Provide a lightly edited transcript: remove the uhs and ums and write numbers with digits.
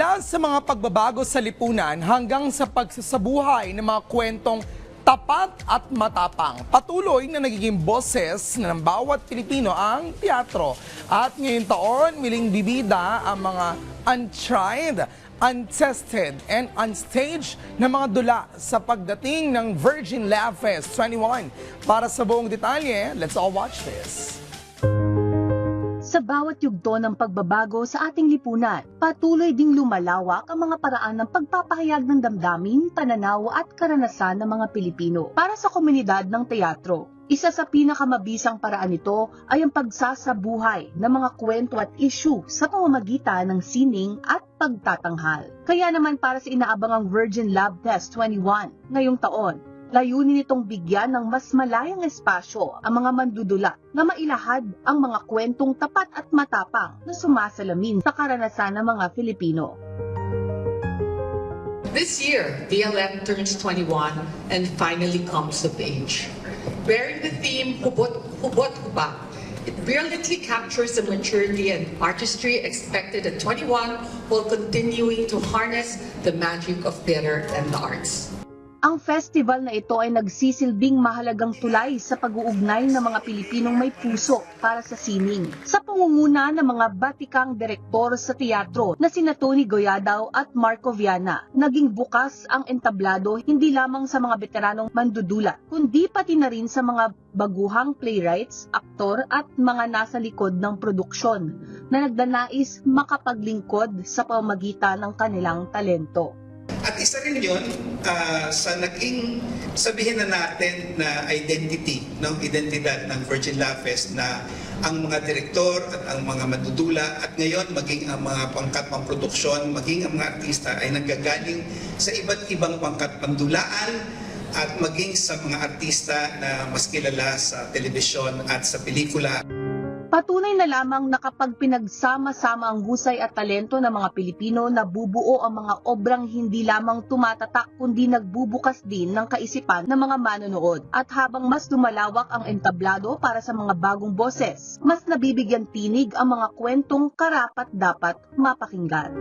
Mula sa mga pagbabago sa lipunan hanggang sa pagsasabuhay ng mga kwentong tapat at matapang, patuloy na nagiging boses ng bawat Pilipino ang teatro. At ngayong taon, miling bibida ang mga untried, untested, and unstaged na mga dula sa pagdating ng Virgin Love Fest 21. Para sa buong detalye, let's all watch this. Sa bawat yugto ng pagbabago sa ating lipunan, patuloy ding lumalawak ang mga paraan ng pagpapahayag ng damdamin, pananaw at karanasan ng mga Pilipino para sa komunidad ng teatro. Isa sa pinakamabisang paraan nito ay ang pagsasabuhay ng mga kwento at issue sa pamamagitan ng sining at pagtatanghal. Kaya naman para sa inaabangang Virgin Love Fest 21 ngayong taon, layunin nitong bigyan ng mas malayang espasyo ang mga mandudula na mailahad ang mga kwentong tapat at matapang na sumasalamin sa karanasan ng mga Filipino. This year, DLF turns 21 and finally comes of age. Bearing the theme Hubot Hubak, it brilliantly captures the maturity and artistry expected at 21 while continuing to harness the magic of theater and the arts. Ang festival na ito ay nagsisilbing mahalagang tulay sa pag-uugnay ng mga Pilipinong may puso para sa sining. Sa pangunguna ng mga batikang direktor sa teatro na sina Tony Goyadaw at Marco Viana, naging bukas ang entablado hindi lamang sa mga veteranong mandudula, kundi pati na rin sa mga baguhang playwrights, aktor at mga nasa likod ng produksyon na nagdanais makapaglingkod sa pamamagitan ng kanilang talento. At isa rin yun sa naging sabihin na natin na identity, no? Identidad ng Virgin Love Fest na ang mga direktor at ang mga madudula at ngayon maging ang mga pangkat pamproduksyon, maging ang mga artista ay nanggagaling sa iba't ibang pangkat pandulaan at maging sa mga artista na mas kilala sa telebisyon at sa pelikula. Patunay na lamang na kapag pinagsama-sama ang husay at talento ng mga Pilipino, nabubuo ang mga obrang hindi lamang tumatatak kundi nagbubukas din ng kaisipan ng mga manonood. At habang mas lumalawak ang entablado para sa mga bagong boses, mas nabibigyan tinig ang mga kwentong karapat-dapat mapakinggan.